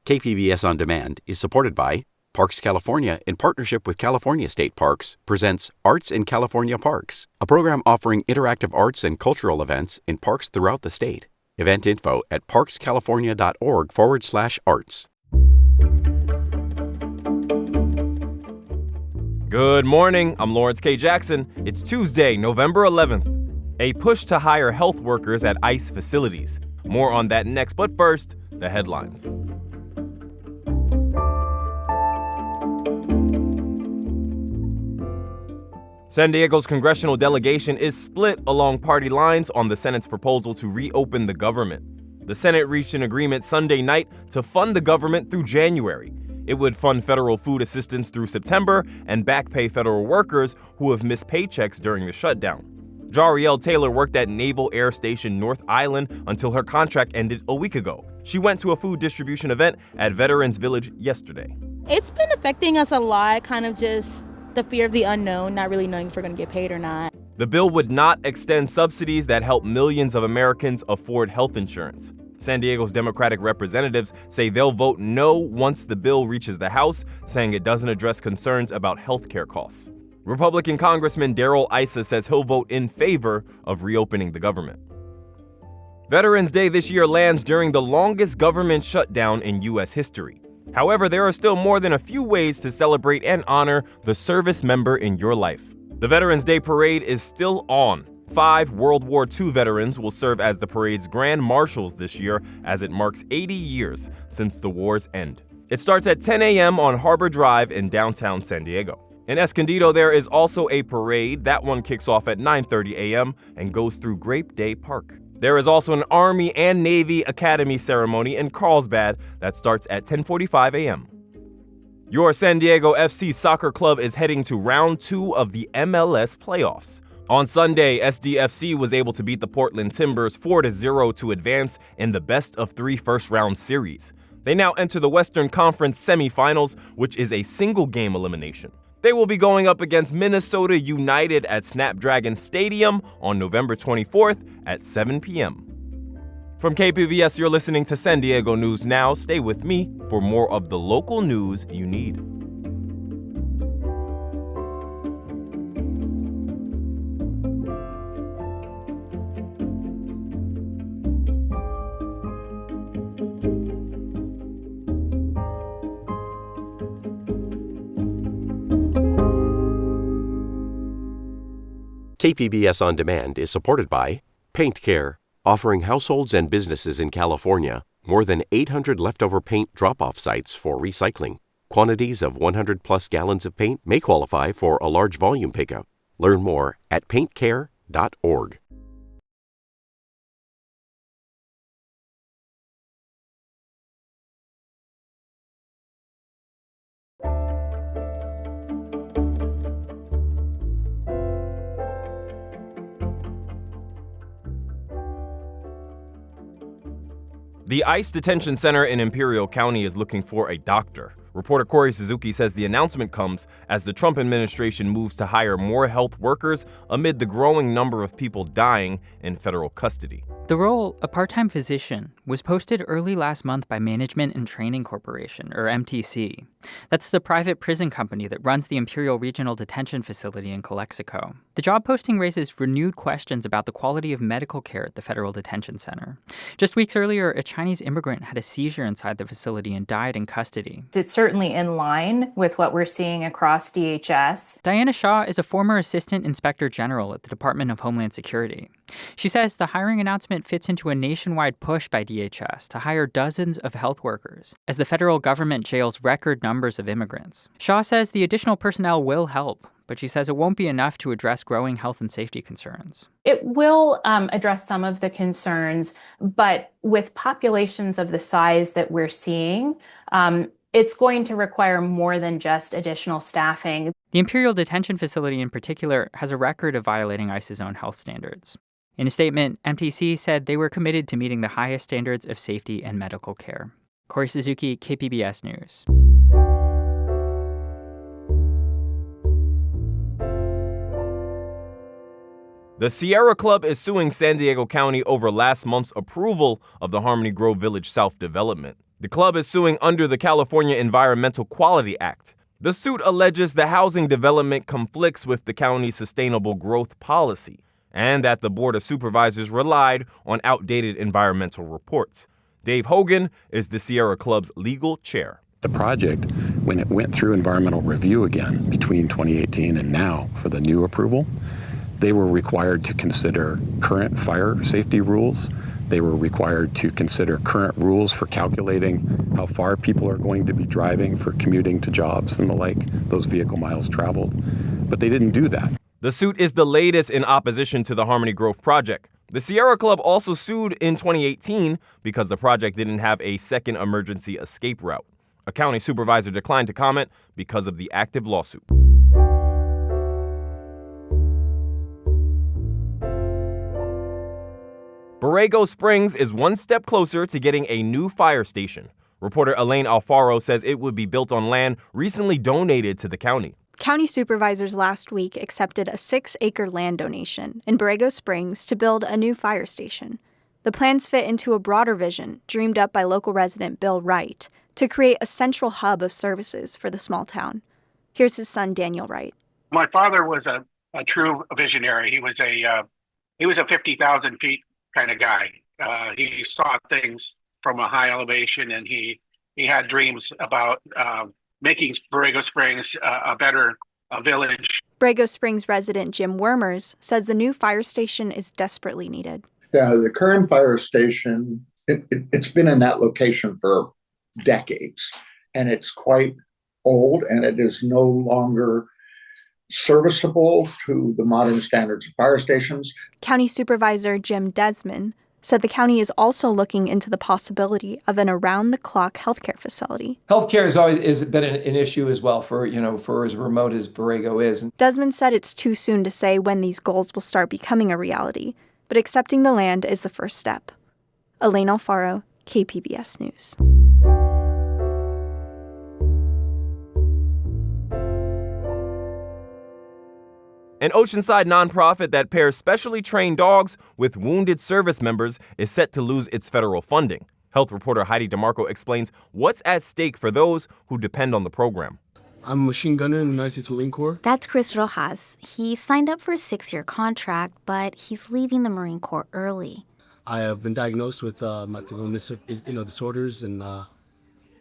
KPBS On Demand is supported by Parks California in partnership with California State Parks presents Arts in California Parks, a program offering interactive arts and cultural events in parks throughout the state. Event info at parkscalifornia.org/arts. Good morning, I'm Lawrence K. Jackson. It's Tuesday, November 11th. A push to hire health workers at ICE facilities. More on that next, but first, the headlines. San Diego's congressional delegation is split along party lines on the Senate's proposal to reopen the government. The Senate reached an agreement Sunday night to fund the government through January. It would fund federal food assistance through September and back pay federal workers who have missed paychecks during the shutdown. Jariel Taylor worked at Naval Air Station North Island until her contract ended a week ago. She went to a food distribution event at Veterans Village yesterday. It's been affecting us a lot, kind of just the fear of the unknown, not really knowing if we're going to get paid or not. The bill would not extend subsidies that help millions of Americans afford health insurance. San Diego's Democratic representatives say they'll vote no once the bill reaches the House, saying it doesn't address concerns about health care costs. Republican Congressman Darrell Issa says he'll vote in favor of reopening the government. Veterans Day this year lands during the longest government shutdown in U.S. history. However, there are still more than a few ways to celebrate and honor the service member in your life. The Veterans Day Parade is still on. 5 World War II veterans will serve as the parade's grand marshals this year as it marks 80 years since the war's end. It starts at 10 a.m. on Harbor Drive in downtown San Diego. In Escondido, there is also a parade. That one kicks off at 9:30 a.m. and goes through Grape Day Park. There is also an Army and Navy Academy ceremony in Carlsbad that starts at 10:45 a.m. Your San Diego FC soccer club is heading to round 2 of the MLS playoffs. On Sunday, SDFC was able to beat the Portland Timbers 4-0 to advance in the best-of-3 first-round series. They now enter the Western Conference semifinals, which is a single-game elimination. They will be going up against Minnesota United at Snapdragon Stadium on November 24th at 7 p.m. From KPBS, you're listening to San Diego News Now. Stay with me for more of the local news you need. KPBS On Demand is supported by Paint Care, offering households and businesses in California more than 800 leftover paint drop-off sites for recycling. Quantities of 100-plus gallons of paint may qualify for a large volume pickup. Learn more at paintcare.org. The ICE detention center in Imperial County is looking for a doctor. Reporter Corey Suzuki says the announcement comes as the Trump administration moves to hire more health workers amid the growing number of people dying in federal custody. The role, a part-time physician, was posted early last month by Management and Training Corporation, or MTC. That's the private prison company that runs the Imperial Regional Detention Facility in Calexico. The job posting raises renewed questions about the quality of medical care at the Federal Detention Center. Just weeks earlier, a Chinese immigrant had a seizure inside the facility and died in custody. It's certainly in line with what we're seeing across DHS. Diana Shaw is a former Assistant Inspector General at the Department of Homeland Security. She says the hiring announcement fits into a nationwide push by DHS to hire dozens of health workers as the federal government jails record numbers of immigrants. Shaw says the additional personnel will help, but she says it won't be enough to address growing health and safety concerns. It will address some of the concerns, but with populations of the size that we're seeing, it's going to require more than just additional staffing. The Imperial Detention Facility in particular has a record of violating ICE's own health standards. In a statement, MTC said they were committed to meeting the highest standards of safety and medical care. Corey Suzuki, KPBS News. The Sierra Club is suing San Diego County over last month's approval of the Harmony Grove Village South development. The club is suing under the California Environmental Quality Act. The suit alleges the housing development conflicts with the county's sustainable growth policy and that the Board of Supervisors relied on outdated environmental reports. Dave Hogan is the Sierra Club's legal chair. The project, when it went through environmental review again between 2018 and now for the new approval, they were required to consider current fire safety rules. They were required to consider current rules for calculating how far people are going to be driving for commuting to jobs and the like, those vehicle miles traveled. But they didn't do that. The suit is the latest in opposition to the Harmony Grove project. The Sierra Club also sued in 2018 because the project didn't have a second emergency escape route. A county supervisor declined to comment because of the active lawsuit. Borrego Springs is one step closer to getting a new fire station. Reporter Elaine Alfaro says it would be built on land recently donated to the county. County supervisors last week accepted a 6-acre land donation in Borrego Springs to build a new fire station. The plans fit into a broader vision dreamed up by local resident Bill Wright to create a central hub of services for the small town. Here's his son, Daniel Wright. My father was a true visionary. He was a 50,000 feet kind of guy. He saw things from a high elevation, and he had dreams about making Borrego Springs a better village. Borrego Springs resident Jim Wormers says the new fire station is desperately needed. Yeah, the current fire station, it's been in that location for decades, and it's quite old, and it is no longer serviceable to the modern standards of fire stations. County Supervisor Jim Desmond said the county is also looking into the possibility of an around-the-clock healthcare facility. Healthcare has always been an issue as well for as remote as Borrego is. Desmond said it's too soon to say when these goals will start becoming a reality, but accepting the land is the first step. Elaine Alfaro, KPBS News. An Oceanside nonprofit that pairs specially trained dogs with wounded service members is set to lose its federal funding. Health reporter Heidi DeMarco explains what's at stake for those who depend on the program. I'm a machine gunner in the United States Marine Corps. That's Chris Rojas. He signed up for a 6-year contract, but he's leaving the Marine Corps early. I have been diagnosed with mental illness, disorders, and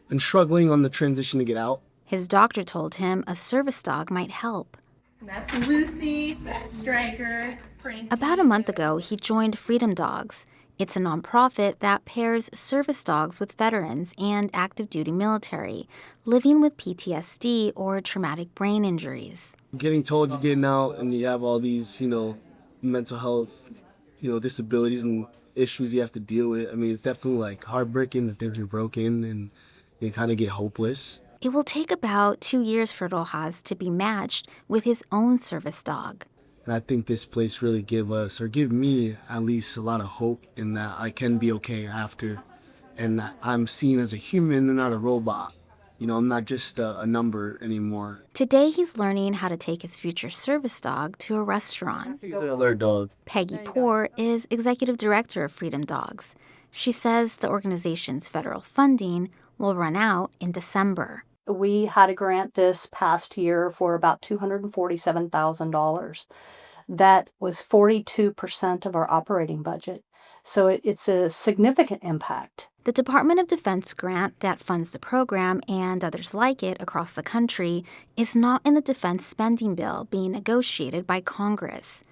been struggling on the transition to get out. His doctor told him a service dog might help. That's Lucy, Striker, Frankie. About a month ago, he joined Freedom Dogs. It's a nonprofit that pairs service dogs with veterans and active duty military living with PTSD or traumatic brain injuries. Getting told you're getting out and you have all these, mental health, disabilities and issues you have to deal with. I mean, it's definitely heartbreaking to think you're broken and you kind of get hopeless. It will take about 2 years for Rojas to be matched with his own service dog. And I think this place really give me at least a lot of hope in that I can be okay after. And that I'm seen as a human and not a robot. I'm not just a number anymore. Today, he's learning how to take his future service dog to a restaurant. He's an alert dog. Peggy Poore is executive director of Freedom Dogs. She says the organization's federal funding will run out in December. We had a grant this past year for about $247,000. That was 42% of our operating budget. So it's a significant impact. The Department of Defense grant that funds the program and others like it across the country is not in the defense spending bill being negotiated by Congress.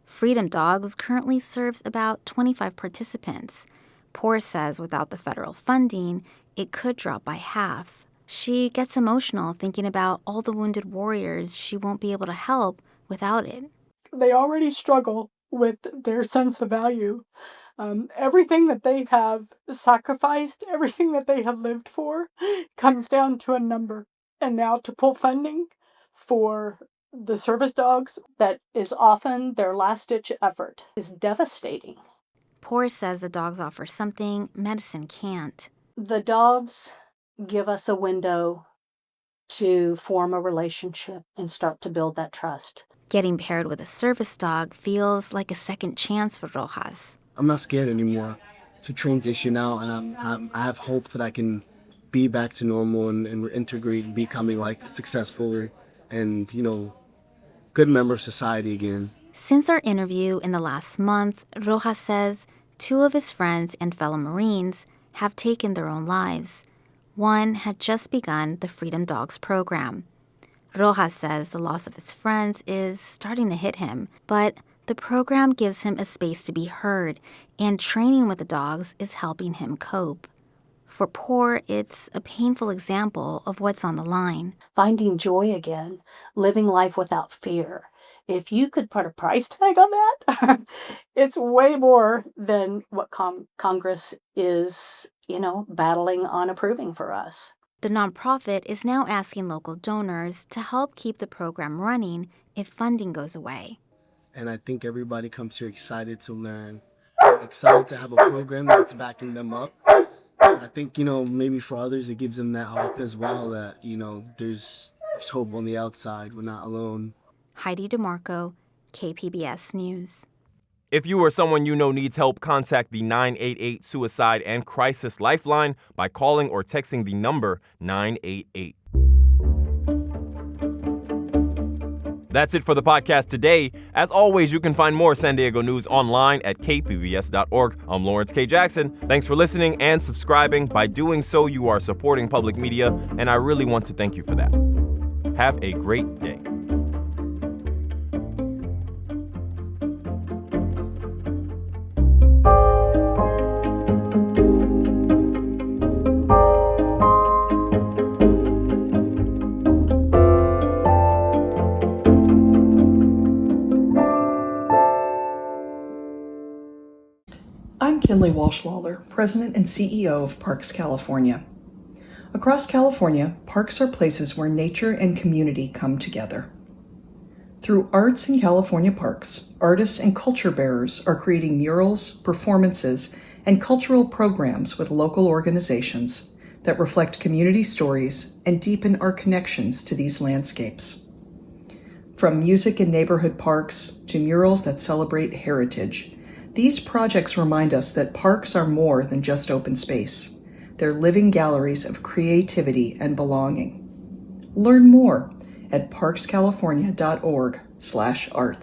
Freedom Dogs currently serves about 25 participants. Poore says without the federal funding, it could drop by half. She gets emotional thinking about all the wounded warriors she won't be able to help without it. They already struggle with their sense of value. Everything that they have sacrificed, everything that they have lived for, comes down to a number. And now to pull funding for the service dogs, that is often their last-ditch effort, is devastating. Poore says the dogs offer something medicine can't. The dogs give us a window to form a relationship and start to build that trust. Getting paired with a service dog feels like a second chance for Rojas. I'm not scared anymore to transition out, and I have hope that I can be back to normal and reintegrate, becoming like successful and, good member of society again. Since our interview in the last month, Rojas says 2 of his friends and fellow Marines have taken their own lives. One had just begun the Freedom Dogs program. Rojas says the loss of his friends is starting to hit him, but the program gives him a space to be heard, and training with the dogs is helping him cope. For Poor, it's a painful example of what's on the line. Finding joy again, living life without fear. If you could put a price tag on that, it's way more than what Congress is, battling on approving for us. The nonprofit is now asking local donors to help keep the program running if funding goes away. And I think everybody comes here excited to learn, excited to have a program that's backing them up. I think, maybe for others, it gives them that hope as well that, there's hope on the outside. We're not alone. Heidi DeMarco, KPBS News. If you or someone you know needs help, contact the 988 Suicide and Crisis Lifeline by calling or texting the number 988. That's it for the podcast today. As always, you can find more San Diego news online at kpbs.org. I'm Lawrence K. Jackson. Thanks for listening and subscribing. By doing so, you are supporting public media, and I really want to thank you for that. Have a great day. I'm Kinley Walsh-Lawler, President and CEO of Parks California. Across California, parks are places where nature and community come together. Through Arts in California Parks, artists and culture bearers are creating murals, performances, and cultural programs with local organizations that reflect community stories and deepen our connections to these landscapes. From music in neighborhood parks to murals that celebrate heritage, these projects remind us that parks are more than just open space. They're living galleries of creativity and belonging. Learn more at parkscalifornia.org/arts.